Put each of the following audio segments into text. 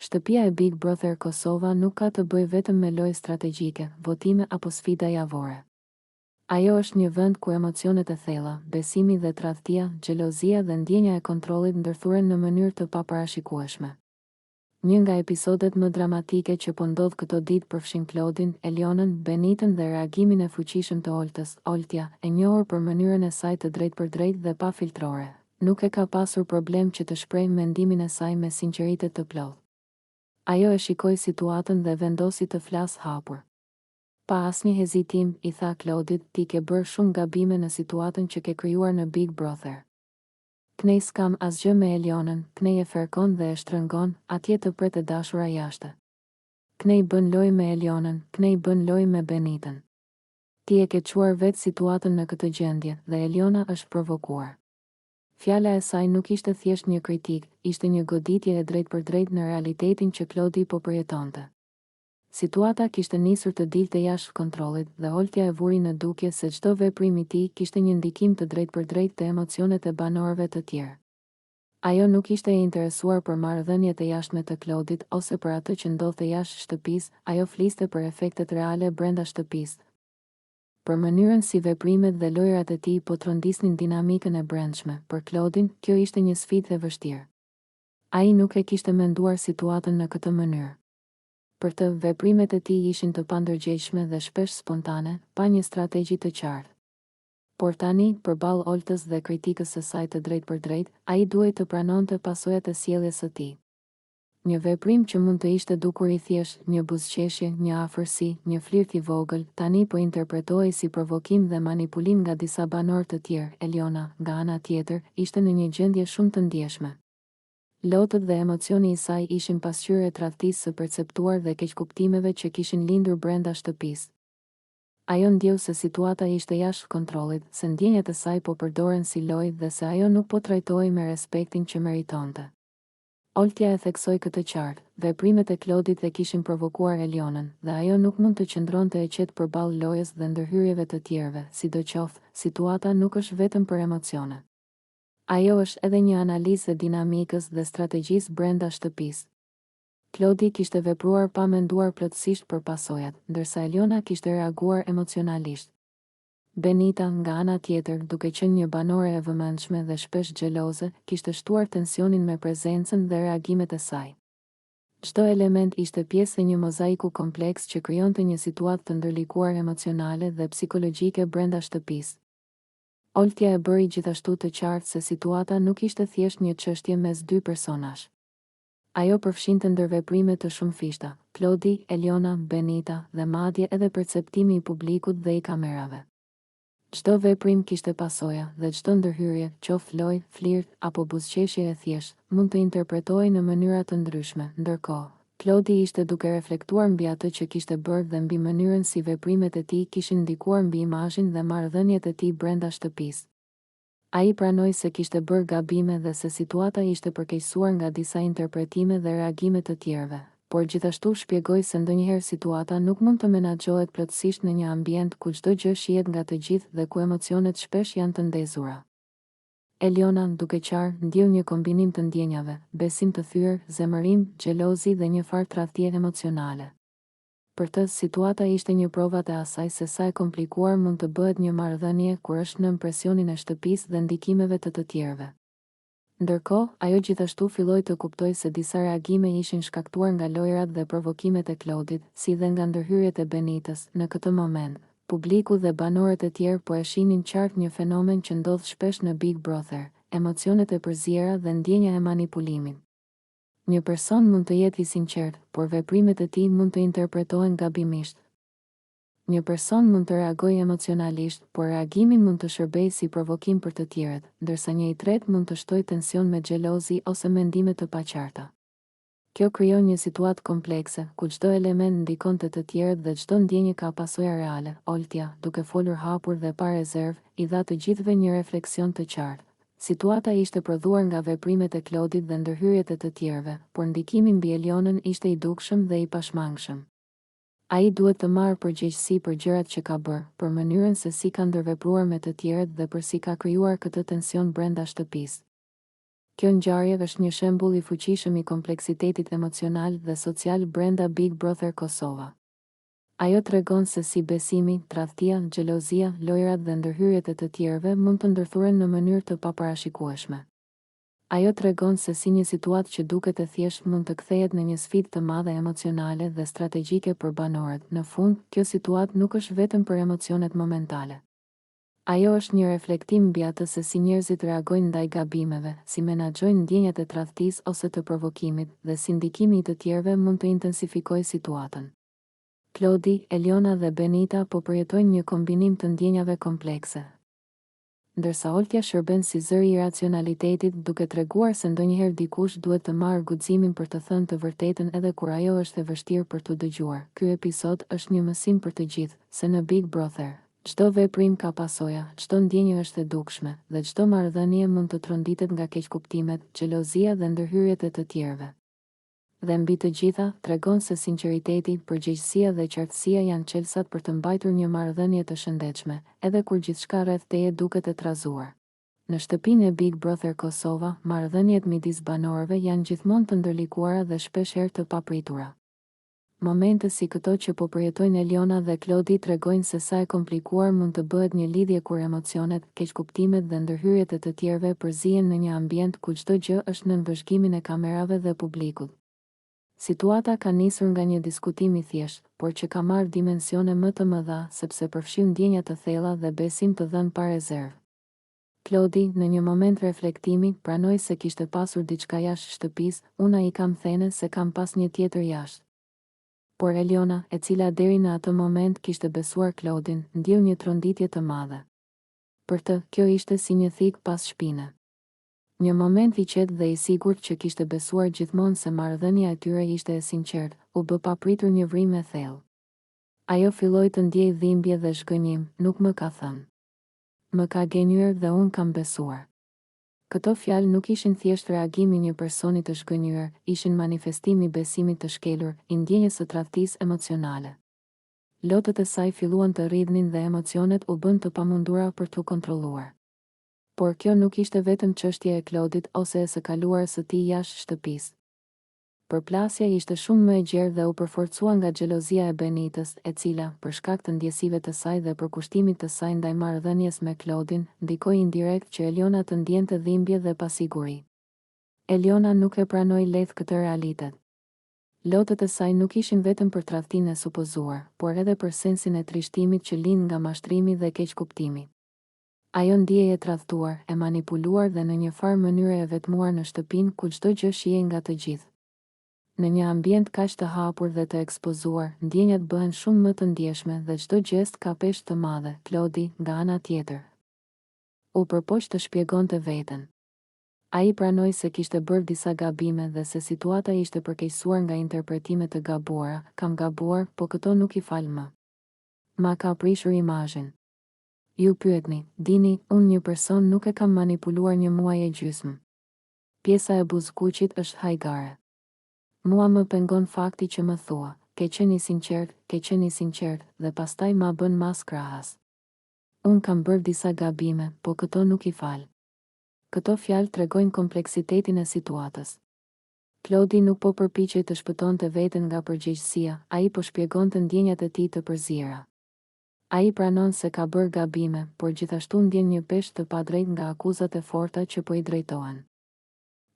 Shtëpia e Big Brother Kosova nuk ka të bëjë vetëm me lojë strategjike, votime apo sfida javore. Ajo është një vend ku emocionet e thella, besimi dhe tradhtia, xhelozia dhe ndjenja e kontrollit ndërthuren në mënyrë të paparashikueshme. Një nga episodet më dramatike që po ndodh këto ditë përfshin Klodin, Elionën, Benitën dhe reagimin e fuqishëm të Oltës. Oltja, e njohur për mënyrën e saj të drejtpërdrejtë dhe pafiltrore, nuk e ka pasur problem që të shprehë mendimin e saj me sinqeritet të plotë. Ajo e shikoi situatën dhe vendosi të flasë hapur. Pa asnjë hezitim, i tha Klodit, ti ke bërë shumë gabime në situatën që ke krijuar në Big Brother. Knej s'kam asgjë me Elionën, Knej e fërkon dhe e shtrëngon, atje të pret e dashura jashtë. Knej bën lojë me Elionën, Knej bën lojë me Benitën. Ti e ke çuar vetë situatën në këtë gjendje dhe Eliona është provokuar. Fjala e saj nuk ishte thjesht një kritik, ishte një goditje e drejtpërdrejtë në realitetin që Klodi po përjetonte. Situata kishte nisur të dilte jashtë kontrollit dhe Oltja e vuri në dukje se çdo veprim i tij kishte një ndikim të drejtpërdrejtë te emocionet e banorëve të tjerë. Ajo nuk ishte e interesuar për marrëdhëniet e jashtme të Klodit ose për atë që ndodhte jashtë shtëpisë, ajo fliste për efektet reale brenda shtëpisë. Për mënyrën si veprimet dhe lojrat e tij po trondisnin dinamikën e brendshme. Për Klodin, kjo ishte një sfidë e vështirë. Ai nuk e kishte menduar situatën në këtë mënyrë. Për të, veprimet e tij ishin të pandërgjegjshme dhe shpesh spontane, pa një strategji të qartë. Por tani, përballë Oltës dhe kritikës së saj të drejtpërdrejtë, ai duhej të pranonte pasojat e sjelljes së tij. Një veprim që mund të ishte dukur i thjesht, një buzëqeshje, një afërsi, një flirt i vogël, tani po interpretohej si provokim dhe manipulim nga disa banorë të tjerë. Eliona, nga ana tjetër, ishte në një gjendje shumë të ndjeshme. Lotët dhe emocioni i saj ishin pasqyrë e tradhtisë së perceptuar dhe keqkuptimeve që kishin lindur brenda shtëpisë. Ajo ndjeu se situata ishte jashtë kontrollit, se ndjenjat e saj po përdoren si lojë dhe se ajo nuk po trajtohej me respektin që meritonte. Oltja e theksoi këtë qartë, veprimet e Klodit e kishin provokuar Elionën, dhe ajo nuk mund të qëndronte e qetë përballë lojës dhe ndërhyrjeve të tjerëve, sidoqoftë, situata nuk është vetëm për emocione. Ajo është edhe një analizë e dinamikës dhe strategjisë brenda shtëpisë. Klodi kishte vepruar pa menduar plotësisht për pasojat, ndërsa Eliona kishte reaguar emocionalisht. Benita, nga ana tjetër, duke qenë një banore e vëmendshme dhe shpesh xheloze, kishte shtuar tensionin me prezencën dhe reagimet e saj. Çdo element ishte pjesë e një mozaiku kompleks që krijonte një situatë të ndërlikuar emocionale dhe psikologjike brenda shtëpisë. Oltja e bëri gjithashtu të qartë se situata nuk ishte thjesht një çështje mes dy personazh. Ajo përfshinte ndërveprime të shumëfishta, Klodi, Eliona, Benita dhe madje edhe perceptimi i publikut dhe i kamerave. Çdo veprim kishte pasoja dhe çdo ndërhyrje, qoftë lojë, flirt apo buzëqeshje e thjeshtë, mund të interpretohej në mënyra të ndryshme. Ndërkohë, Klodi ishte duke reflektuar mbi atë që kishte bërë dhe mbi mënyrën si veprimet e tij kishin ndikuar mbi imazhin dhe marrëdhëniet e tij brenda shtëpisë. Ai pranoi se kishte bërë gabime dhe se situata ishte përkeqësuar nga disa interpretime dhe reagime të tjerëve, por gjithashtu shpjegoi se ndonjëherë situata nuk mund të menaxhohet plotësisht në një ambient ku çdo gjë shihet nga të gjithë dhe ku emocionet shpesh janë të ndezura. Eliona, duke qarë, ndjeu një kombinim të ndjenjave, besim të thyer, zemërim, xhelozi dhe një farë tradhtie emocionale. Për të, situata ishte një provat e asaj se sa e komplikuar mund të bëhet një marrëdhënie kur është nën presionin e shtëpisë dhe ndikimeve të tjerëve. Ndërkohë, ajo gjithashtu filloi të kuptoj se disa reagime ishin shkaktuar nga lojrat dhe provokimet e Klodit, si dhe nga ndërhyrjet e Benitës. Në këtë moment, publiku dhe banorët e tjerë po e shihnin qartë një fenomen që ndodh shpesh në Big Brother, emocionet e përziera dhe ndjenja e manipulimit. Një person mund të jetë i sinqert, por veprimet e tij mund të interpretohen gabimisht. Një person mund të reagojë emocionalisht, por reagimi mund të shërbejë si provokim për të tjerët, ndërsa një i tretë mund të shtojë tension me xhelozi ose mendime të paqarta. Kjo krijon një situatë komplekse, ku çdo element ndikon te të tjerët dhe çdo ndjenjë ka pasoja reale. Oltja, duke folur hapur dhe pa rezervë, i dha të gjithëve një refleksion të qartë. Situata ishte prodhuar nga veprimet e Klodit dhe ndërhyrjet e të tjerëve, por ndikimi mbi Elionën ishte i dukshëm dhe i pashmangshëm. Ai duhet të marrë përgjegjësi për gjërat që ka bërë, për mënyrën se si ka ndërvepruar me të tjerët dhe për si ka krijuar këtë tension brenda shtëpisë. Kjo ngjarje është një shembull i fuqishëm i kompleksitetit emocional dhe social brenda Big Brother Kosova. Ajo tregon se si besimi, tradhtia, xhelozia, lojrat dhe ndërhyrjet e të tjerëve mund të ndërthuren në mënyrë të paparashikueshme. Ajo tregon se si një situatë që duket e thjeshtë mund të kthehet në një sfidë të madhe emocionale dhe strategjike për banorët. Në fund, kjo situatë nuk është vetëm për emocionet momentale. Ajo është një reflektim mbi atë se si njerëzit reagojnë ndaj gabimeve, si menaxhojnë ndjenjat e tradhtisë ose të provokimit, dhe si ndikimi i të tjerëve mund të intensifikojë situatën. Klodi, Eliona dhe Benita po përjetojnë një kombinim të ndjenjave komplekse. Ndërsa Oltja shërben si zëri i racionalitetit, duke treguar se ndonjëherë dikush duhet të marrë guximin për të thënë të vërtetën edhe kur ajo është e vështirë për t'u dëgjuar. Ky episod është një mësim për të gjithë, se në Big Brother, çdo veprim ka pasoja, çdo ndjenjë është e dukshme, dhe çdo marrëdhënie mund të tronditet nga keqkuptimet, xhelozia dhe ndërhyrjet e të tjerëve. Dhe mbi të gjitha, tregon se sinqeriteti, përgjegjësia dhe qartësia janë çelësat për të mbajtur një marrëdhënie të shëndetshme, edhe kur gjithçka rreth teje duket e trazuar. Në shtëpinë e Big Brother Kosova, marrëdhëniet midis banorëve janë gjithmonë të ndërlikuara dhe shpesh herë të papritura. Momente si këto që po përjetojnë Eliona dhe Klodi tregojnë se sa e komplikuar mund të bëhet një lidhje kur emocionet, keqkuptimet dhe ndërhyrjet e të tjerëve përzihen në një ambient ku çdo gjë është nën vëzhgimin e kamerave dhe publikut. Situata ka nisur nga një diskutim i thjeshtë, por që ka marrë dimensione më të mëdha sepse përfshin ndjenja të thella dhe besim të dhënë pa rezervë. Klodi, në një moment reflektimi, pranoi se kishte pasur diçka jashtë shtëpisë, unë ai kam thënë se kam pas një tjetër jashtë. Por Eliona, e cila deri në atë moment kishte besuar Klodin, ndjeu një tronditje të madhe. Për të, kjo ishte si një thik pas shpine. Një moment i qetë dhe i sigurt që kishte besuar gjithmonë se marrëdhënia e tyre ishte e sinqertë, u bë papritur një vrim e thellë. Ajo filloi të ndjej dhimbje dhe zhgënjim, nuk më ka thënë. Më ka gënjur dhe unë kam besuar. Këto fjalë nuk ishin thjesht reagimi një personi të zhgënjur, ishin manifestimi i besimit të shkelur, i ndjenjes së tradhtisë emocionale. Lotët e saj filluan të rridhnin dhe emocionet u bën të pamundura për t'u kontrolluar. Por kjo nuk ishte vetëm çështje e Klodit ose e së kaluarës së tij jashtë shtëpisë. Përplasja ishte shumë më e gjerë dhe u përforcua nga xhelozia e Benitës, e cila, për shkak të ndjesive të saj dhe përkushtimit të saj ndaj marrëdhënies me Klodin, ndikoi indirekt që Eliona të ndjente dhimbje dhe pasiguri. Eliona nuk e pranoi lehtë këtë realitet. Lotët e saj nuk ishin vetëm për tradhtinë e supozuar, por edhe për sensin e trishtimit që lind nga mashtrimi dhe keqkuptimi. Ajo ndjej e tradhtuar, e manipuluar dhe në një farë mënyre e vetmuar në shtëpinë ku çdo gjë shihej nga të gjithë. Në një ambient kaq të hapur dhe të ekspozuar, ndjenjat bëhen shumë më të ndjeshme dhe çdo gjest ka peshë të madhe. Klodi, nga ana tjetër, u përpoq të shpjegonte veten. Ai pranoi se kishte bërë disa gabime dhe se situata ishte përkeqësuar nga interpretime të gabuara. Kam gabuar, po këto nuk i fal më. Ma ka prishur imazhin. Ju pyetni, dini, unë një person nuk e kam manipuluar një muaj e gjysmë. Pjesa e buzëkuqit është hajgare. Mua më pengon fakti që më thua, ke qenë i sinqert, dhe pastaj ma bën mas krahas. Unë kam bërë disa gabime, po këto nuk i fal. Këto fjalë tregojnë kompleksitetin e situatës. Klodi nuk po përpiqej të shpëtonte veten nga përgjegjësia, ai po shpjegonte ndjenjat e tij të përzira. Ai pranon se ka bërë gabime, por gjithashtu ndjen një peshë të padrejtë nga akuzat e forta që po i drejtohen.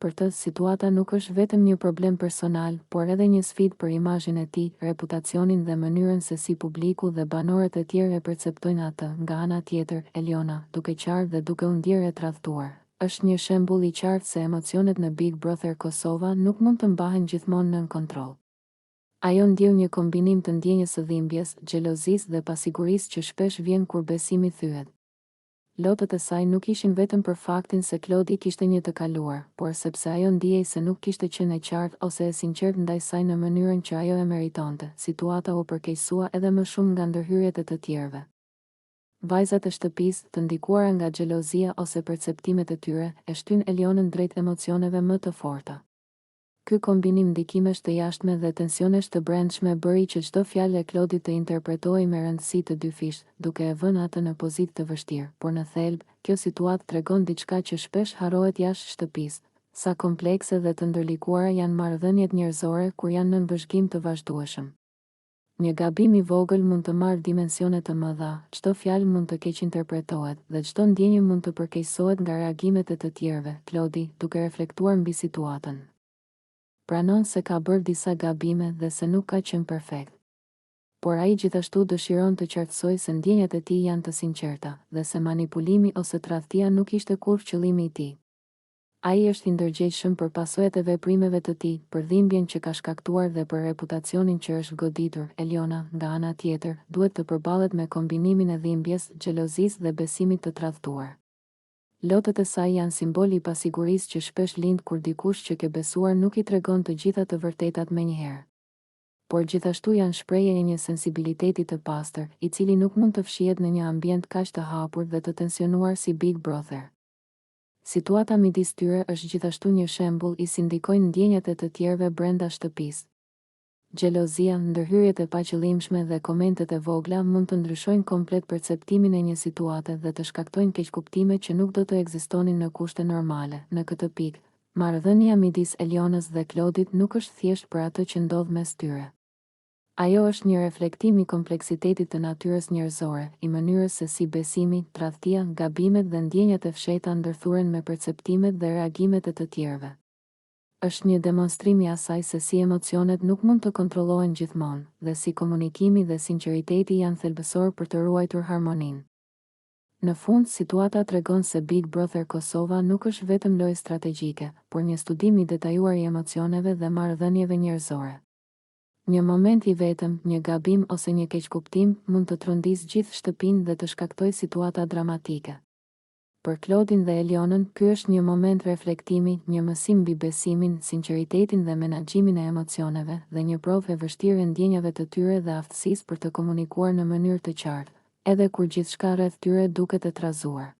Për të, situata nuk është vetëm një problem personal, por edhe një sfidë për imazhin e tij, reputacionin dhe mënyrën se si publiku dhe banorët e tjerë e perceptojnë atë. Nga ana tjetër, Eliona, duke qartë dhe duke u ndjerë e tradhtuar, është një shembull i qartë se emocionet në Big Brother Kosova nuk mund të mbahen gjithmonë nën kontroll. Ajo ndjeu një kombinim të ndjenjes së dhimbjes, xhelozisë dhe pasigurisë që shpesh vjen kur besimi thyet. Lotët e saj nuk ishin vetëm për faktin se Klodi kishte një të kaluar, por sepse ajo ndjej se nuk kishte qenë e qartë ose e sinqert ndaj saj në mënyrën që ajo e meritonte. Situata u përkeqësua edhe më shumë nga ndërhyrjet e të tjerëve. Vajzat e shtëpisë, të ndikuara nga xhelozia ose perceptimet e tyre, e shtyn Elionën drejt emocioneve më të forta. Ky kombinim ndikimesh të jashtme dhe tensionesh të brendshme bëri që çdo fjalë e Klodit të interpretohej me rëndësi të dyfishtë, duke e vënë atë në pozitë të vështirë, por në thelb, kjo situatë tregon diçka që shpesh harrohet jashtë shtëpisë, Sa komplekse dhe të ndërlikuara janë marrëdhëniet njerëzore kur janë nën vëzhgim të vazhdueshëm. Një gabim i vogël mund të marrë dimensione të mëdha, çdo fjalë mund të keq interpretohet dhe çdo ndjenjë mund të përkeqësohet nga reagimet e të tjerëve. Klodi, duke reflektuar mbi situatën, pranon se ka bërë disa gabime dhe se nuk ka qenë perfekt. Por ai gjithashtu dëshiron të qartësojë se ndjenjat e tij janë të sinqerta dhe se manipulimi ose tradhtia nuk ishte kurrë qëllimi i tij. Ai është i ndërgjegjshëm për pasojat e veprimeve të tij, për dhimbjen që ka shkaktuar dhe për reputacionin që është goditur. Eliona, nga ana tjetër, duhet të përballet me kombinimin e dhimbjes, xhelozisë dhe besimit të tradhtuar. Lotët e saj janë simbol i pasigurisë që shpesh lind kur dikush që ke besuar nuk i tregon të gjitha të vërtetat menjëherë. Por gjithashtu janë shprehje e një sensibiliteti të pastër, i cili nuk mund të fshihet në një ambient kaq të hapur dhe të tensionuar si Big Brother. Situata midis tyre është gjithashtu një shembull i si ndikojnë ndjenjat e të tjerëve brenda shtëpisë. Xhelozia, ndërhyrjet e paqëllimshme dhe komentet e vogla mund të ndryshojnë komplet perceptimin e një situate dhe të shkaktojnë keqkuptime që nuk do të ekzistonin në kushte normale. Në këtë pikë, marrëdhënia midis Elionës dhe Klodit nuk është thjesht për atë që ndodh mes tyre. Ajo është një reflektim i kompleksitetit të natyrës njerëzore, i mënyrës se si besimi, tradhtia, gabimet dhe ndjenjat e fshehta ndërthuren me perceptimet dhe reagimet e të tjerëve. Është një demonstrim i asaj se si emocionet nuk mund të kontrollohen gjithmonë, dhe si komunikimi dhe sinqeriteti janë thelbësor për të ruajtur harmoninë. Në fund, situata tregon se Big Brother Kosova nuk është vetëm lojë strategjike, por një studim i detajuar i emocioneve dhe marrëdhënieve njerëzore. Një moment i vetëm, një gabim ose një keqkuptim mund të trondisë gjithë shtëpinë dhe të shkaktojë situata dramatike. Për Klodin dhe Elionën, ky është një moment reflektimi, një mësim mbi besimin, sinqeritetin dhe menaxhimin e emocioneve dhe një provë e vështirë e ndjenjave të tyre dhe aftësisë për të komunikuar në mënyrë të qartë, edhe kur gjithçka rreth tyre duket e trazuar.